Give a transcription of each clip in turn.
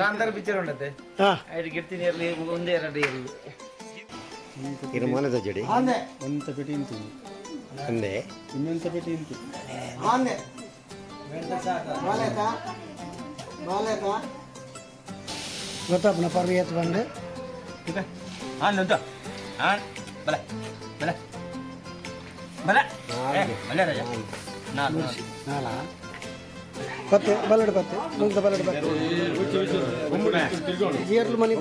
Kantara picture ಉಂಟತೆ ಐದು ಗಿರ್ತೀನಿ ಇರಲಿ ಒಂದೇ ಎರಡು ಇರಲಿ ಇದು ಮನದ ಜಡಿ ಒಂತ ಪೆಟಿ ಇಂತು ಅಂದೆ ಇನ್ನೊಂತ ಪೆಟಿ ಇಂತು ಗೊತ್ತಪ್ಪನ ಪರ್ವಿ ಎತ್ತು ಬಂದು ಅಂತ ಬಲ ಬಲ ಬಲ ಬಲ ರಾಜ ನಾನು ನಾಲ ಪತ್ತೆ ಬಲ್ಲಡು ಪತ್ತೆ ಮುಂದೆ ಬಲ್ಲಡು ಪತ್ತೆ ಜಿಯರ್ಲು ಮನಿ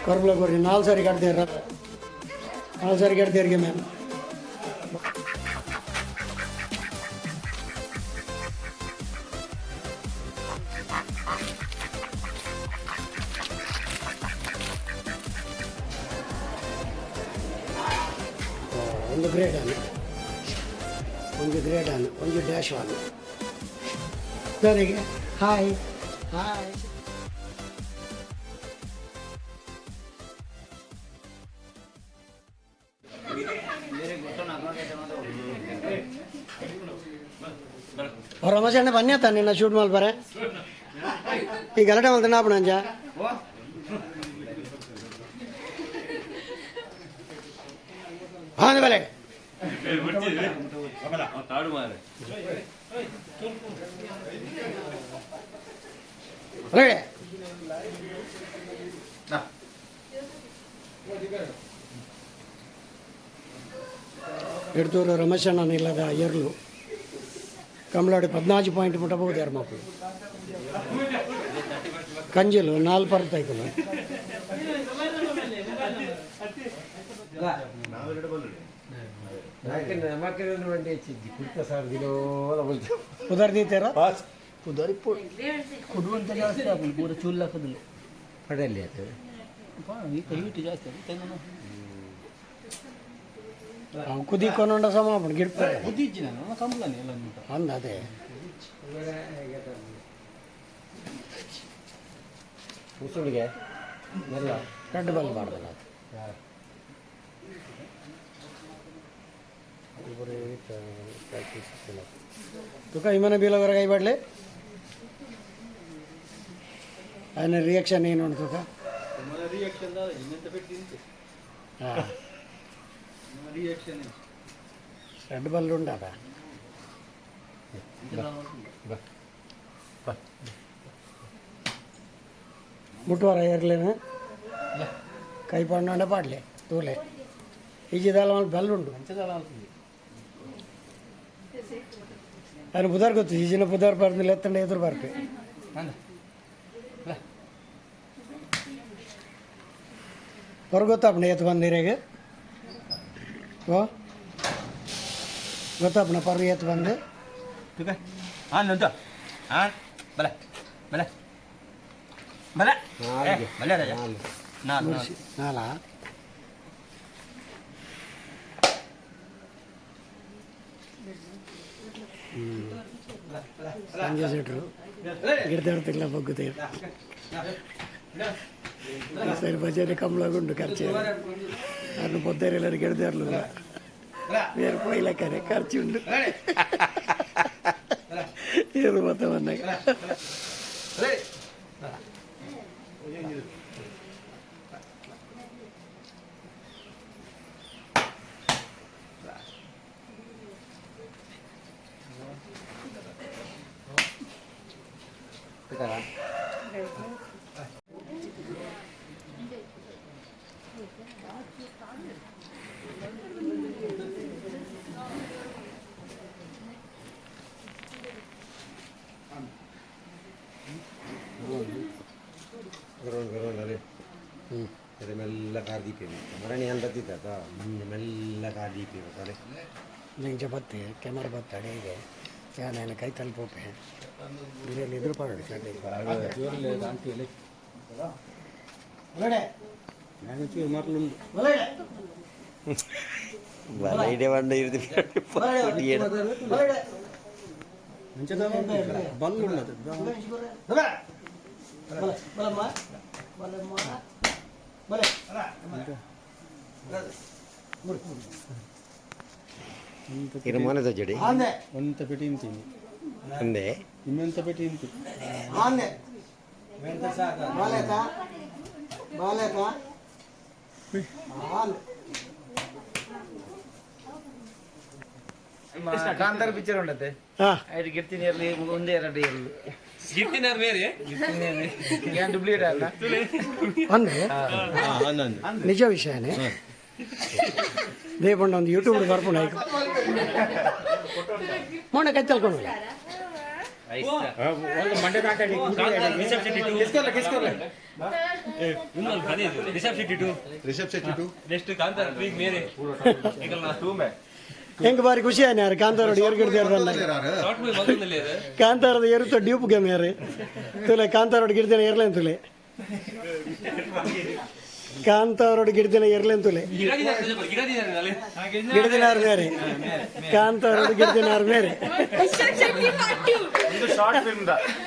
ಕರ್ಬಲ ಕೊರ್ರಿ 4 ಸಾರಿ ಕಟ್ತೀರ 4 ಸಾರಿ ಕಟ್ತೀರಿಗೆ ಮ್ಯಾಮ್ ಒಂದು ಗ್ರೇಡ್ ಅನ್ನು ಒಂದು ಡ್ಯಾಶ್ ಅನ್ನು ಸರಿಗೆ ಹಾಯ್ ಹಾಯ್ ರಮೇಶ್ ಅಣ್ಣ ಬನ್ನಿ ಆತ ನಿನ್ನ ಶೂಟ್ ಮಾಡಿ ಬರ ಈ ಗಲಾಟೆ ಮಾಡ್ತಾನೆ ಆಪಣ ಅಂಜ ಹಾಂ ಬಲೆ ఎడుతూరు రమేష్ అన్న ఇలాగా ఇయర్లు కమలాడి 14 పాయింట్ ముట్టబోదు యారు మాకు కంజీలు 4 పర్తైకులు उधर देते रहा उधर कुडवन तर जास्त आपण पुढे चुलला कदले ಪಡೆಯಲ್ಲಿ ಆಯ್ತು ಈ ಕೈ ಇಟ್ಟು ಜಾಸ್ತಿ ಕುದಿ ಕೊನೊಂಡ ಸಮ आपण ಗಿಡ್ತಾರೆ ಬುದ್ಧಿಜ್ಜಿ ನಾನು ಕಂಬಳನೆ ಎಲ್ಲ ಅಂದ ಅದೇ ಮುಸುಳಿಗೆ ಎಲ್ಲ ರೆಡ್ ಬಾಲ್ ಮಾಡ್ದಲ್ಲ तुका इमाने बिल वगैरे काही पडले आणि रिॲक्शन ಏನು ಉಂಟು तुका ರಿಯಾಕ್ಷನ್ ಇನ್ನಂತ ಪೆಟ್ಟಿಂತು ಹಾಂ ರಿಯಾಕ್ಷನ್ ರೆಡ್ ಬಾಲ್ ಉಂಟಾದ ಮುಟ್ಟುವಾರ ಇರಲೇನು ಕೈ ಪಣ್ಣೆ ಪಾಡ್ಲೆ ತೂಲೆ ಈಜಿದಲ್ಲ ಮళ్ళీ ಬೆಲ್ಲ ಉಂಟು ఆయన బుధారికి వచ్చి ఈ చిన్న బుధారు పడుతుంది లేదంటే ఎదురు పరికి ಗೊತ್ತಾಪಣ ಎತ್ತು ಬಂದಿರೇಗೆ ಓ ಗೊತ್ತಾಪಣ ಪರ್ವಿ ಎತ್ತು ಬಂದು ಬಲ ಬಲ ಬಲ ಬಲ ರಾಜ ನಾನು ನಾಲ పనిచేసేటరు గిడతాడుతున్నా బొగ్గుతాయి సరి బజారి కమ్మలాగుండు ఖర్చు అన్ను పొద్దురు గిడతారు వేరు పోయిలకనే ఖర్చు ఉండు ఏదో మొత్తం అన్నాయి ಅದೇ ಮೆಲ್ಲ ಕಾರ್ದೀಪೇವಿ ಮರಣಿ ಏನು ಬತ್ತಿತ್ತ ಮೆಲ್ಲ ಕಾರ್ದೀಪೇವಿ ಕಡೆ ನಿಂಗೆ ಬತ್ತೆ ಕ್ಯಾಮರಾ ಬತ್ತಾಡೆ ಹೀಗೆ ನಾನು ಕೈ ತಲುಪೋಪೆ ಬಿರಿಯಾನಿ ಎದುರು ಪಾಡಿ ಬಲೈಡೆ ಬಂಡ ಇರ್ತಿ ಬಲ್ಲುಳ್ಳದು ಇನ್ನು ಮನದ ಜಡಿ ಆಂದೆ ಒಂತ ಪೆಟ್ಟಿ ಇಂತೀನಿ ಅಂದೆ ಇನ್ನೊಂತ ಪೆಟ್ಟಿ ಇಂತಿ ಆಂದೆ ಬಾಲೇತ ಬಾಲೇತ ಆಂದೆ ಕಾಂತಾರ ಪಿಕ್ಚರ್ ಉಂಟತೆ ಐದು ಗಿರ್ತಿನಿ ಇರಲಿ ಒಂದೇ ಎರಡು ಇರಲಿ ಗಿರ್ತಿನಾರ್ ಬೇರೆ ಏನ್ ಡೂಪ್ಲಿಕೇಟ್ ಅಲ್ಲ ಅಂದ್ರೆ ನಿಜ ವಿಷಯನೇ ದೇವಣ್ಣ ಒಂದು ಯೂಟ್ಯೂಬ್ ಬರ್ಕೊಂಡು ಆಯ್ತು ಮೊನ್ನೆ ಕಚ್ಚಲ್ಕೊಂಡು ನೆಕ್ಸ್ಟ್ ಕಾಂತಾರ ಮೇರೆ ಹೆಂಗೆ ಬಾರಿ ಖುಷಿ ಆಯ್ತು ಯಾರು ಕಾಂತಾರೋಡು ಏರ್ಗಿಡ್ದಾರಲ್ಲ ಶಾರ್ಟ್ ಮೂವಿ ಮೊದಲಲ್ಲಿ ಇದೆ ಕಾಂತಾರದ ಏರುತ್ತ ಡ್ಯೂಪ್ ಗೇಮ್ ಯಾರು ತುಲೆ ಕಾಂತಾರೋಡು ಗಿಡ್ದೇನೆ ಏರ್ಲೇನ್ ತುಲೆ ಕಾಂತಾರೋಡು ಗಿಡ್ದೇನೆ ಏರ್ಲೇನ್ ತುಲೆ ಗಿಡದಿನಾರು ಮೇರೆ ಕಾಂತಾರೋಡು ಗಿಡದಿನಾರು ಮೇರೆ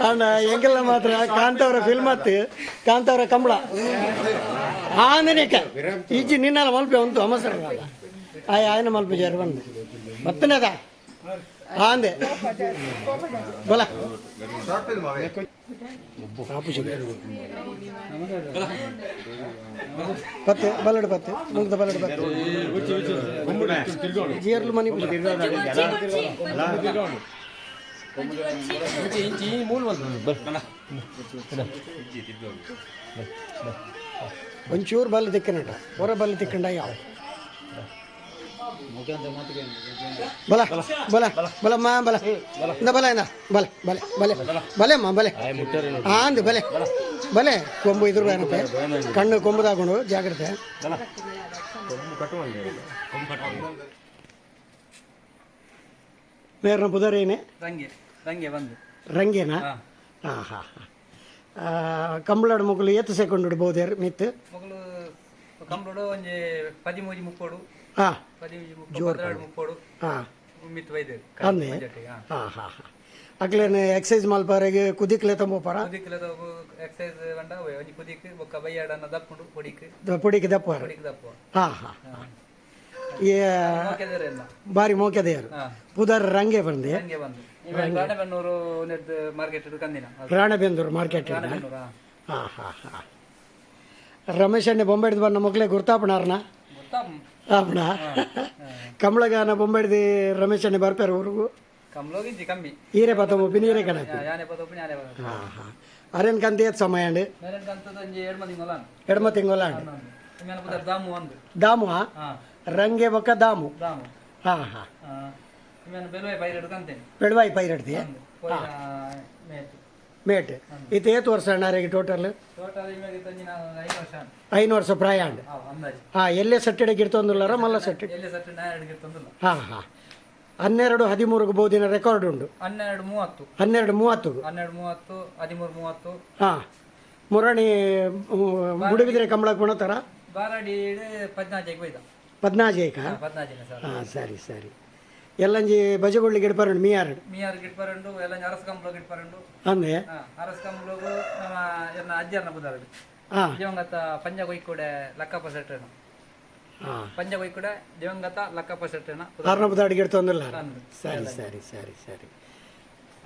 ಅಣ್ಣ ಹೆಂಗೆಲ್ಲ ಮಾತ್ರ ಕಾಂತಾವರ ಫಿಲ್ಮ್ ಹತ್ತು ಕಾಂತಾವರ ಕಂಬಳ ಆಂದನೇಕ ಈಜಿ ನಿನ್ನೆಲ್ಲ ಮಲ್ಪೆ ಉಂಟು ಅಮಸರ ఆయన మలుపు జరగండి మొత్తనేదా ఆందే బోలా పత్తే బల్లడు పత్తే ముందు బల్లడు పత్తే జీర్లు మనీ ಒಂಚೂರು ಬಲ್ಲ ತಿಕ್ಕನಟ ಹೊರ ಬಲ್ಲ ತಿಕ್ಕಂಡ ಯಾವ ಬಲ ಬಲ ಬಲ ಮಾ ಬಲ ಇಂದ ಬಲ ಇಂದ ಬಲ ಬಲೆ ಬಲೆ ಬಲೆ ಮಾ ಬಲೆ ಅಂದು ಬಲೆ ಬಲೆ ಕೊಂಬು ಇದ್ರ ಏನಪ್ಪ ಕಣ್ಣು ಕೊಂಬು ತಗೊಂಡು ಜಾಗ್ರತೆ ಮೇರ್ನ ಪುದರೇನೆ ರಂಗೆ ಬಂದು ರಂಗೇನಾ ಹಾಂ ಹಾಂ ಹಾಂ ಕಂಬಳಾಡು ಮಕ್ಕಳು ಎತ್ತು ಸೆಕೊಂಡು ಇಡ್ಬೋದು ಮಿತ್ತು ಮಗಳು ಕಂಬಳು ಒಂಜಿ 13-30 ಹಾಂ 13-30 ಹಾಂ ಮಿತ್ ವೈದ್ಯ ಅಂದೆ ಹಾಂ ಹಾಂ ಹಾಂ ಅಕ್ಲೇನು ಎಕ್ಸೈಸ್ ಮಲ್ಪಾರಿಗೆ ಕುದಿಕ್ಲೆ ತಂಬೋಪಾರ ಕುದಿಕ್ಲ ಎಕ್ಸೈಸ್ ಬಂಡ ಒಂಜಿ ಕುದಿಕ್ ಬೊಕ್ಕ ಬಯ್ಯಾಡನ್ನ ದಪ್ಪುಂಡು ಪೊಡಿಕ್ ಪುಡಿಗೆ ದಪ್ಪಾರ ಪೊಡಿಕ್ ದಪ್ಪ ಹಾಂ ಹಾಂ ಈ ಮೋಕೆದರೆಲ್ಲ ಬಾರಿ ಮೋಕೆದೇರು ಪುದರ್ ರಂಗೆ ಬಂದೆ ಹಂಗೆ ಬಂದು ರಾಣೆಬೆನ್ನೂರು ನೆಟ್ ಮಾರ್ಕೆಟ್ ಕಂದಿನ ರಾಣೆಬೆಂದೂರು ಮಾರ್ಕೆಟ್ ರಾಣೆಬೆನ್ನೂರು ಹಾಂ ಹಾಂ ಹಾಂ ರಮೇಶ್ ಅಣ್ಣೆ ಬೊಂಬೆಡ್ದು ಬನ್ನ ಮಕ್ಕಳೇ ಗುರ್ತಾಪಣಾರ್ನ ಗೊತ್ತಾ ಆಪಣ ಕಮಲಗಾನ ಬೊಂಬೆಡ್ದು ರಮೇಶ್ ಅಣ್ಣೆ ಬರ್ಪಾರ ಊರಿಗೂ ಕಮ್ಲೋಗಿಂಚಿ ಕಮ್ಮಿ ಈರೆ ಪತ್ತೊಂಬ ಪಿನೀರೆ ಕಣಕ್ಕೆ ಯಾನೆ ಪದೊಪ್ಪು ಯಾನೆ ಪದ ಹಾಂ ಹಾಂ ಅರೇನು ಕಂತ ಏತ್ ಸಮಯ ಅಂಡು ಮೇರೆ ಕಂತದ ಒಂಜಿ 2 ಮಂದಿ ಮೊಲಾನ್ ಎಡಮ ತಿಂಗಳ ಮೇನ ಪದ ದಾಮು ಒಂದು ದಾಮು ಹಾ ರಂಗೆ ಬೊಕ್ಕ ದಾಮು ದಾಮು ಹಾಂ ಹಾಂ ಮೇನ ಬೆಲುವೆ ಬೈರೆಡು ಕಂತೇನೆ ಬೆಳವಾಯಿ ಪೈರಡ್ತಿ ಮೇಟ್ ಮೇಟ್ ಇದು ಏತು ವರ್ಷ ಅಣ್ಣಾರಿಗೆ ಟೋಟಲ್ ಟೋಟಲ್ ಇಮೇಗೆ ತಂಜಿನ 5 ವರ್ಷ 5 ವರ್ಷ ಪ್ರಾಯ ಅಂಡು ಅಂದಾಜು ಹಾಂ ಎಲ್ಲೇ ಸೆಟ್ಟೆಡೆಗೆ ಇರ್ತೊಂದಿಲ್ಲಾರ ಮಲ್ಲ ಸೆಟ್ಟೆ ಎಲ್ಲಿ ಸತ್ತು ನಾಯಡಿಗೆ ತಂದಿಲ್ಲ ಹಾಂ ಹಾಂ 12-13 ಬಹುದಿನ ರೆಕಾರ್ಡ್ ಉಂಟು 12-30 12-30 12-30 13-30 ಹಾಂ ಮುರಣಿ ಗುಡಿಬಿದ್ರೆ ಕಂಬಳಕ್ಕೆ ಕೊಣತಾರ ಬಾರಾಡಿ 14 ಬೈದ 14 ಏಕ 14 ಸರ್ ಹಾಂ ಸರಿ ಸರಿ ಎಲ್ಲಂಜಿ ಬಜಗೊಳ್ಳಿ ಗಿಡಪರಂಡು ಮೀಯಾರಡು ಮೀಯಾರ್ ಗಿಟ್ಪರಂಡು ಎಲ್ಲ ಅರಸ ಕಂಬಳ ಗಿಟ್ಪರಂಡು ಅಂದೆ ಅರಸ ಕಂಬಳಗು ನಮ್ಮ ಎನ್ನ ಅಜ್ಜರ್ನ ಬುದಾರಡು ಹಾಂ ದಿವಂಗತ ಪಂಜ ಕೊಯ್ಕೂಡೆ ಲಕ್ಕಪ್ಪ ಸೆಟ್ರೇನ ಹಾಂ ಪಂಜ ಕೊಯ್ಕೂಡೆ ದಿವಂಗತ ಲಕ್ಕಪ್ಪ ಸೆಟ್ರೇನ ಆರ್ನಬ್ಬದ ಅಡಿಗೆ ಇಡ್ತೊಂದಿಲ್ಲ ಸರಿ ಸರಿ ಸರಿ ಸರಿ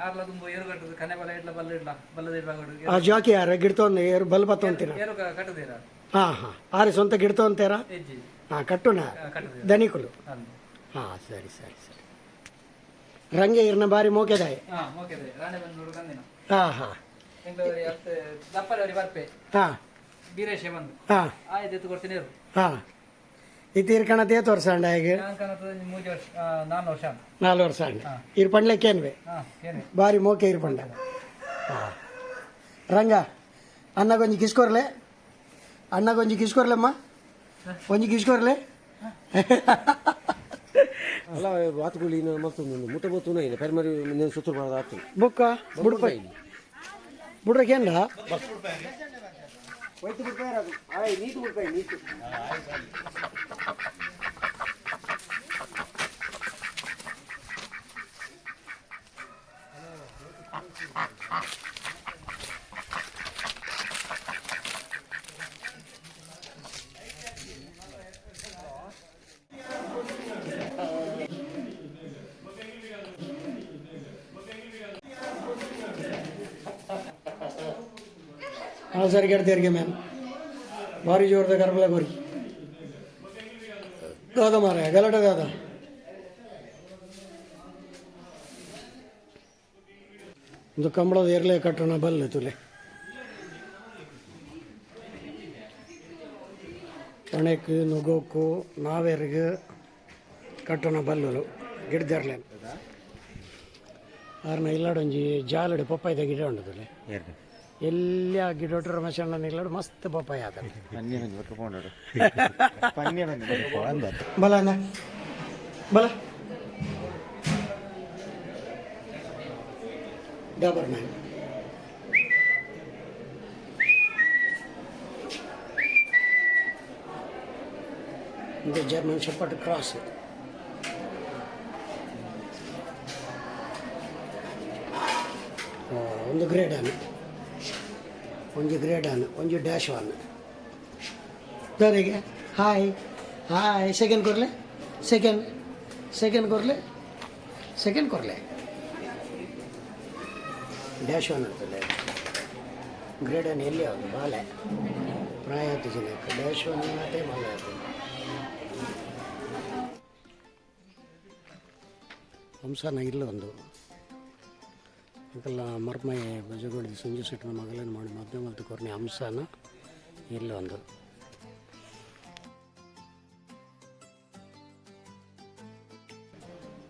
ಆರ್ಲ ತುಂಬ ಏರುಗಟ್ಟದು ಕನೆ ಬಲ ಇಡ್ಲ ಬಲ್ಲ ಇಡ್ಲ ಬಲ್ಲದ ಇಡ್ಬಾಗಡು ಆ ಜಾಕಿ ಯಾರು ಗಿಡ್ತೊಂದು ಏರು ಬಲ್ ಬತ್ತೊಂತೀರ ಏರು ಕಟ್ಟದಿರ ಹಾಂ ಹಾಂ ಆರಿ ಸ್ವಂತ ಗಿಡ್ತೊಂತೀರ ಹೆಜ್ಜಿ ಹಾಂ ಕಟ್ಟುನ ಕಟ್ಟದಿರ ಧನಿಕುಲು ಹಾಂ ಸರಿ ಸರಿ ಸರಿ ರಂಗೆ ಇರ್ನ ಬಾರಿ ಮೋಕೆದಾಯ ಓಕೆ ರಾಣೆಬೆನ್ನೂರು ಕಂದಿನ ಹಾಂ ಹಾಂ ಬೆಂಗಳೂರಿ ದಪ್ಪಲವರಿ ಬರ್ಪೆ ಹಾಂ ಬೀರೇಶೆ ಬಂದು ಹಾಂ ಆಯ್ತು ಎತ್ತು ಕೊಡ್ತೀನಿ ಇರು ಹಾಂ ಇದು ಇರ್ಕಣತೆ ಏತು ವರ್ಷ ಅಂಡ ಹೇಗೆ ನಾನು ಕನತ 3 ವರ್ಷ 4 ವರ್ಷ 4 ವರ್ಷ ಅಂಡ ಇರ್ ಪಂಡ್ಲೆಕ್ಕೇನ್ವೆ ಏನೇ ಬಾರಿ ಮೋಕೆ ಇರ್ ಪಂಡ ಹಾಂ ರಂಗ ಅಣ್ಣಗೊಂಜಿ ಕಿಸ್ಕೊರ್ಲೆ ಅಣ್ಣಗೊಂಜಿ ಕಿಸ್ಕೊರ್ಲೆಮ್ಮ ಒಂಜಿ ಕಿಸ್ಕೊರ್ಲೆ ಅಲ್ಲ ಬಾತುಗಳು ಇನ್ನು ಮತ್ತೊಂದು ಮುಟ್ಟ ಬತ್ತೂ ಇಲ್ಲ ಪೆರ್ಮರಿ ಸುತ್ತೂರು ಬರೋದು ಆಗ್ತದೆ ಬುಕ್ಕ ಬುಡ್ಪಾಯಿ ಬುಡ್ರಕೇಂದ ನೀತು ಬಿಡ್ಪಾಯಿ ನೀತು ಸರಿ ಕೆಡ್ತೀರಿಗೆ ಮ್ಯಾಮ್ ಭಾರಿ ಜೋರದ ಕರ್ಬಲ ಗೋರಿ ದಾದ ಮಾರ ಗಲಾಟೆ ದಾದ ಇದು ಕಂಬಳದ ಎರಲೆ ಕಟ್ಟೋಣ ಬಲ್ಲೆ ತುಲೆ ಪಣೆಕ್ ನುಗೋಕು ನಾವೆರ್ಗೆ ಕಟ್ಟೋಣ ಬಲ್ಲುಲು ಗಿಡದೆರ್ಲೆ ಆರ್ನ ಇಲ್ಲಾಡೊಂಜಿ ಜಾಲಡೆ ಪಪ್ಪಾಯ್ದ ಗಿಡ ಉಂಟುದುಲೆ ಎಲ್ಲಿ ಆ ಗಿಡ ಒಟ್ಟರ ಮಸಣ್ಣ ಇಲ್ಲಾಡು ಮಸ್ತ್ ಪಪ್ಪಾಯ ಆದ ಬಲ ಅಣ್ಣ ಬಲ ಡಾಬರ್ ಮ್ಯಾನ್ ಇದು ಜರ್ಮನ್ ಶೆಪರ್ಡ್ ಕ್ರಾಸ್ ಒಂದು ಗ್ರೇಡ್ ಅನ್ನು ಒಂಜಿ ಗ್ರೇಡ್ ಅನ್ನು ಒಂಜಿ ಡ್ಯಾಶ್ ಒನ್ ದರಿಗೆ ಹಾಯ್ ಹಾಯ್ ಸೆಕೆಂಡ್ ಕೊರ್ಲೆ ಸೆಕೆಂಡ್ ಕೊರ್ಲೆ ಡ್ಯಾಶ್ ಒನ್ ಇರ್ತದೆ ಗ್ರೇಡ್ ಅನ್ನು ಎಲ್ಲಿ ಯಾವುದು ಬಾಲೆ ಪ್ರಾಯ ಆಯ್ತು ಜನಕ್ಕೆ ಡ್ಯಾಶ್ ಒನ್ ಮತ್ತೆ ಬಾಲೆ ಆಯ್ತು ಹಂಸನ ಇಲ್ಲ ಒಂದು ಇದೆಲ್ಲ ಮರ್ಮೈ ಬಜಗೋಡಿ ಸಂಜೆ ಸೆಟ್ನ ಮಗಲೇನು ಮಾಡಿ ಮದುವೆ ಮತ್ತು ಕೊರ್ನೆ ಹಂಸನ ಇಲ್ಲ ಒಂದು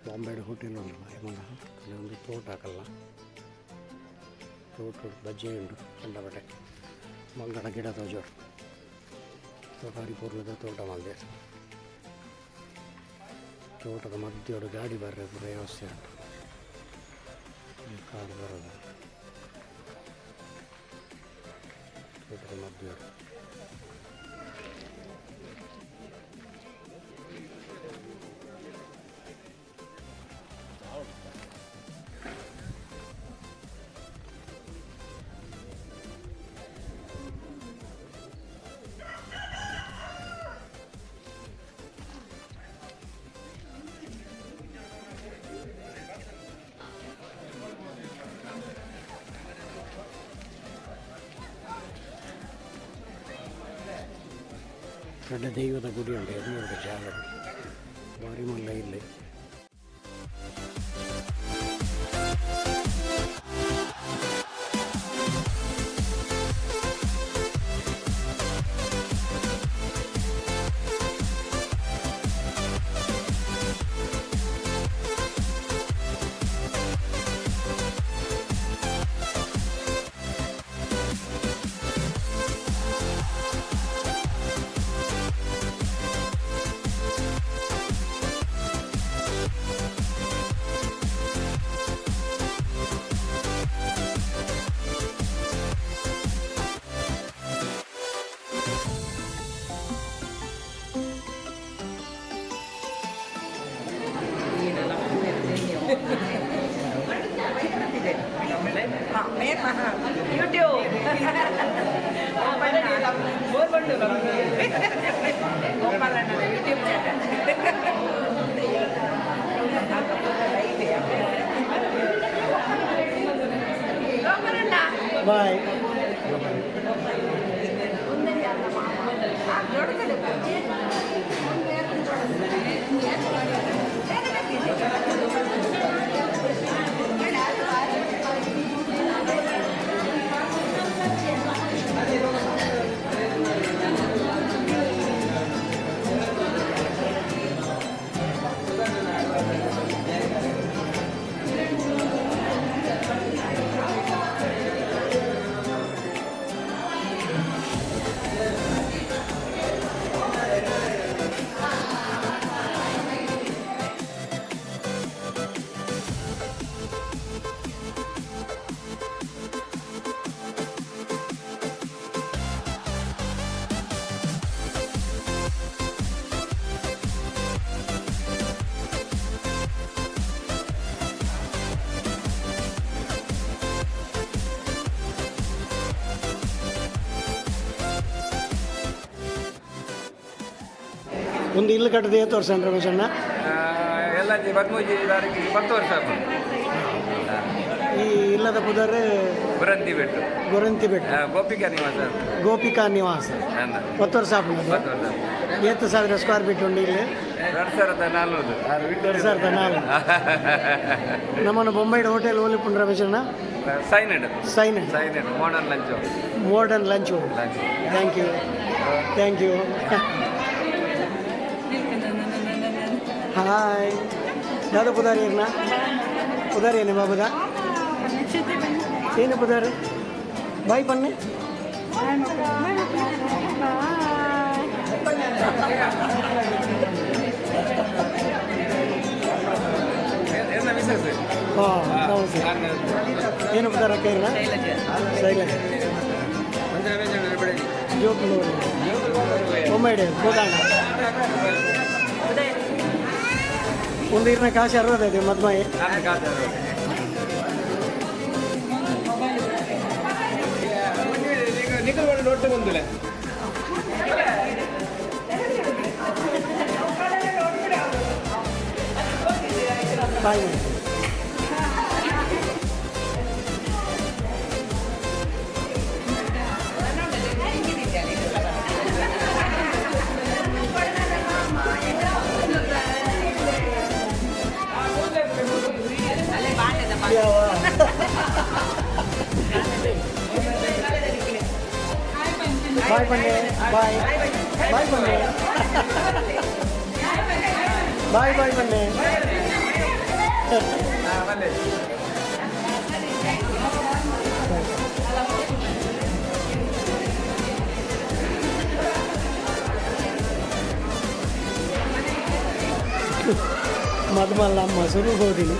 ಬಾಂಬೆಡ್ ಹೋಟೆಲ್ ಉಂಟು ಮಗ ಅಲ್ಲಿ ಒಂದು ತೋಟ ಹಾಕಲ್ಲ ತೋಟ ಬಜ್ಜಿ ಉಂಟು ಕಂಡಬಟ್ಟೆ ಮಂಗಡ ಗಿಡ ತೋಜೋರು ತೋಟಾರಿ ಪೂರ್ವದ ತೋಟ ಮಾಡಿದೆ ತೋಟದ ಮಧ್ಯೊಡು ಗಾಡಿ ಬರ್ರೆ ಪೂರ ವ್ಯವಸ್ಥೆ ಉಂಟು ಕಾರು ಬರೋದು ತೋಟದ ಮಧ್ಯೊಡು ದೊಡ್ಡ ದೈವದ ಗುಡಿ ಉಂಟು ಎದುರು ಜಾಗ ಭಾರಿ ಮಲ್ಲ ಇಲ್ಲಿ ಬಾಯ್ ಒಂದು ಇಲ್ಲು ಕಟ್ಟದೆ 10 ವರ್ಷ ರಮೇಶಣ್ಣ ಎಲ್ಲ 13 ತಾರೀಕಿಗೆ 10 ವರ್ಷ ಈ ಇಲ್ಲದ ಪುದರ್ ಬುರಂತಿ ಬೆಟ್ಟು ಗುರಂತಿ ಬೆಟ್ಟ ಗೋಪಿಕಾ ನಿವಾಸ ಗೋಪಿಕಾ ನಿವಾಸ ನನ್ನ 10 ವರ್ಷ ಆಪುಂಡು 7000 ಸ್ಕ್ವೇರ್ ಫೀಟ್ ಉಂಡು ಇಲ್ಲಿ 2400 2004 ನಮ್ಮನ್ನು ಬೊಂಬೈಡ್ ಹೋಟೆಲ್ ಓಲಿಪುಂಡ್ ರಮೇಶಣ್ಣ ಸೈನಡ್ modern lunch thank you hi ದಾದಾ ಪುದಾರಿ ಏನ ಪುದಾರಿ ಏನೇ ಬಾಬುದಾ ಏನು ಪುದಾರಿ ಬಾಯ್ ಪನ್ನೆ ಏನು ಪುದಾರ ಕೇರಳ ಶೈಲಜ ಜೋಕ್ಲು ಬೊಂಬೈಡೆ ಕೋದಾಣ ಒಂದು ಇರ್ನ ಕಾಶಿ 65 ಮದ್ಮಾಯಿ ನೋಡ್ತಾ ಬಂದಿಲ್ಲ ಬಾಯ್ ಬಾಯ್ ಪನ್ನೆ ಬಾಯ್ ಪನ್ನೆ ಬಾಯ್ ಪನ್ನೆ ಮದ್ಮಲ್ಲ ಅಮ್ಮ ಶುರು ಹೋದಿನಿ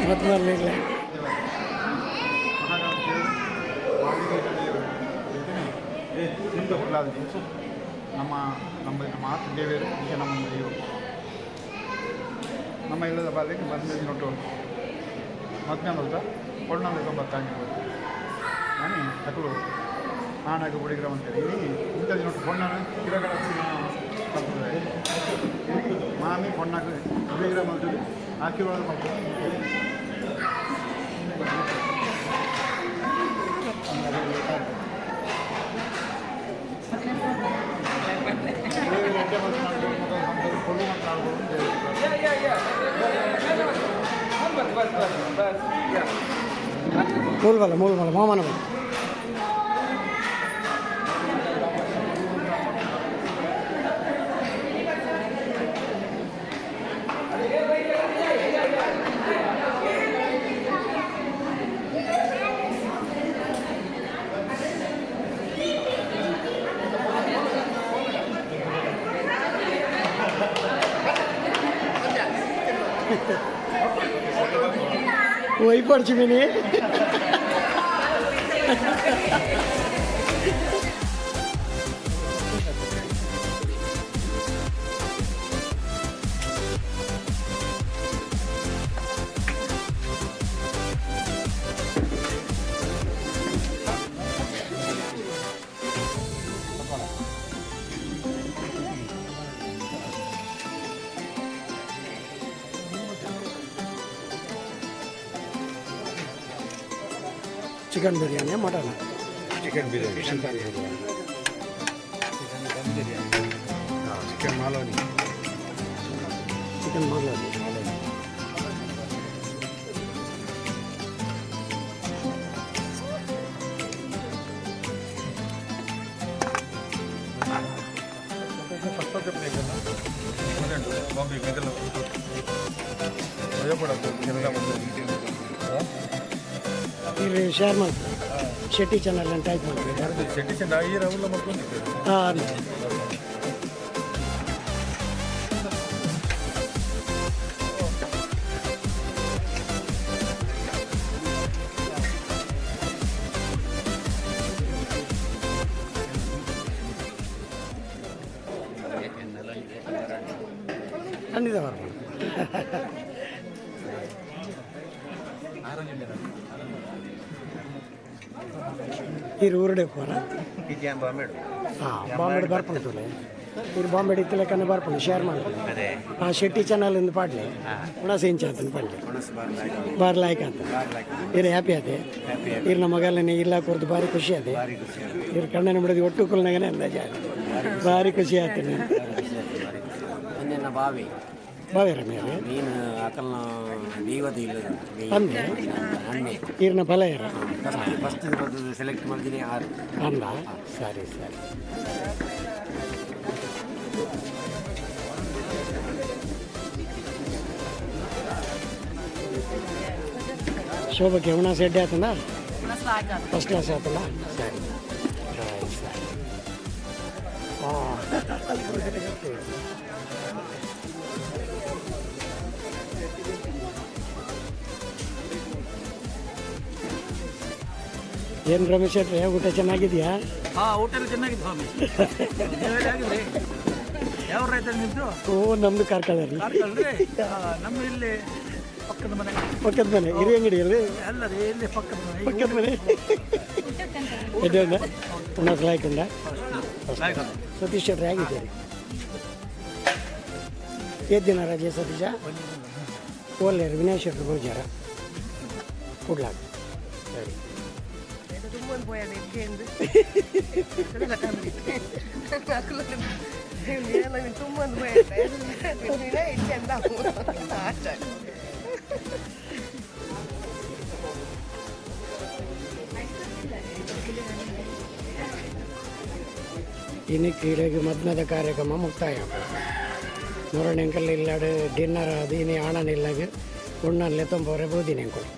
ಮದ್ಮಲ್ಲ ನಮ್ಮ ಆತು ದೇವರು ಈಗ ನಮ್ಮ ದೇವರು ನಮ್ಮ ಇಲ್ಲದ ಬಾಲ್ಯಕ್ಕೆ ಬಂದು ನೋಟು ಮದ್ಮೆ ಅಂತ ಕೊಂಡೊಂದು 90 ನಾನು ಅಕ್ಕಳು ನಾನಾಗ ಬುಡಿಗ್ರಾಮ ಅಂತೇಳಿ ಇಂಥದ್ದು ನೋಟು ಕೊಂಡನ ಗಿಡಗಳ ಸಂಪ್ರದಾಯ ಮಾಮಿ ಕೊಂಡಾಗ ಬುಡಿಗ್ರಾಮ ಅಂತೇಳಿ ಹಾಕಿರೋದು ಮಾಡ್ಕೊಂಡು ಮೂಲ್ವಲ್ಲ ಮಾಮನ वही पढ़ी मैंने chicken biryani mutton chicken biryani chicken Malvani ಇಲ್ಲಿ ಶೇರ್ ಮಾಡ್ತಾರೆ ಶೆಟ್ಟಿ ಚಾನಲ್ ಅಂತ ಟೈಪ್ ಮಾಡ್ತಾರೆ ಶೆಟ್ಟಿ ಚಾನಲ್ ಈ ರೌಲ್ಲ ಮಾಡ್ಕೊಂಡು ಹಾಂ ಖಂಡಿತ ಬರ್ಬೋದು ಈ ಊರಡೆ ಪೋರ ಬಾಂಬೆಡು ಹಾಂ ಬಾಂಬೆಡು ಬರ್ಪಣ್ತುಲೆ ಇರು ಬಾಂಬೆ ಇತ್ತಲಕ್ಕನ್ನ ಬರ್ಪಣೆ ಶೇರ್ ಮಾಡಿ ಆ ಶೆಟ್ಟಿ ಚಾನಲಿಂದ ಪಾಡ್ಲಿ ಪುನಃ ಸಿಂಚಾತನ ಪಡ್ಲಿ ಬಾರ್ಲಾಯ್ಕ ಅಂತ ಇರು ಹ್ಯಾಪಿ ಆತೆ ಇರು ನಮ್ಮ ಮಗಲನೇ ಇಲ್ಲ ಕುರ್ದು ಭಾರಿ ಖುಷಿ ಆತೆ ಇರು ಕಣ್ಣನ ಬಿಡೋದು ಒಟ್ಟು ಕುಲ್ನಾಗನೇ ಅಂದಾಜ ಭಾರಿ ಖುಷಿ ಆತೇನೆ ಬಾವಿ ಬಾವಿ ರಮ್ಯಾರೆ ಮೀನು ಅಕಲ್ನ ದೀವದ ಇಲ್ಲ ಅಂದೆ ಈರ್ನ ಫಲ ಇರ ಫಸ್ಟ್ ಇರೋದು ಸೆಲೆಕ್ಟ್ ಮಾಡಿದ್ದೀನಿ 6 ಅಂದ ಸರಿ ಸರಿ ಶೋಭಕ್ಕೆ ಹುಣ ಸೆಡ್ಡೆ ಆತಂದ ಫಸ್ಟ್ ಕ್ಲಾಸ್ ಆತಲ್ಲ ಸರಿ ಸರಿ ಏನು ರಮೇಶ್ ಶೆಟ್ರೆ ಊಟ ಚೆನ್ನಾಗಿದೆಯಾ? ಊಟ ಚೆನ್ನಾಗಿದೆ ಸ್ವಾಮಿ. ಯಾವ ರೈತ ನಿಮ್ದು? ಓ ನಮ್ದು ಕಾರ್ಕಳ ರೀ. ನಮ್ಮ ಇಲ್ಲಿ ಪಕ್ಕದ ಮನೆ ಹಿರಿಯ ಅಂಗಡಿ ಅಲ್ರಿ ಅಲ್ಲ ರೀ, ಇಲ್ಲಿ ಪಕ್ಕದ ಮನೆ ಎಡ್ಡ ಪುನಃ ಲಾಯ್ಕೊಂಡ ಸತೀಶ್ ಶೆಟ್ರೆ ಆಗಿದ್ದೀರಿ ಎಷ್ಟು ದಿನ ರಜೆ ಸತೀಶ? ಒಳ್ಳೆ ವಿನಾಯಕ್ ಶೆಟ್ರು ಗೋಜಾರ ಕೊಡ್ಲಾಗ ಸರಿ ಇನ್ನು ಕ್ರೀಡೆಗೆ ಮಧ್ಯಾಹ್ನದ ಕಾರ್ಯಕ್ರಮ ಮುಕ್ತಾಯ ಮೂರನೆಂಕಲ್ಲಿ ಇಲ್ಲಾಡು ಡಿನ್ನರ್ ಅದು ಇನ್ನು ಆಣನಿಲ್ಲಾಗ ಉಣ್ಣಲ್ಲೇ ತೊಂಬವರೆ ಬೋದಿನಿ ಅಂಕೊಡು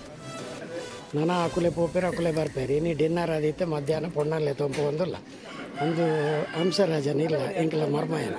ನಾನು ಆಕುಲೆ ಪೋಪೇರು ಆಕುಲೆ ಬರ್ಪೇರಿ ಇನ್ನು ಡಿನ್ನರ್ ಆದಿತ್ತೆ ಮಧ್ಯಾಹ್ನ ಪೊಣ್ಣಲ್ಲೇ ತೊಂಪು ಒಂದಿಲ್ಲ ಒಂದು ಹಂಸರಾಜನ ಇಲ್ಲ ಎಂಕಲ ಮರ್ಮಯನ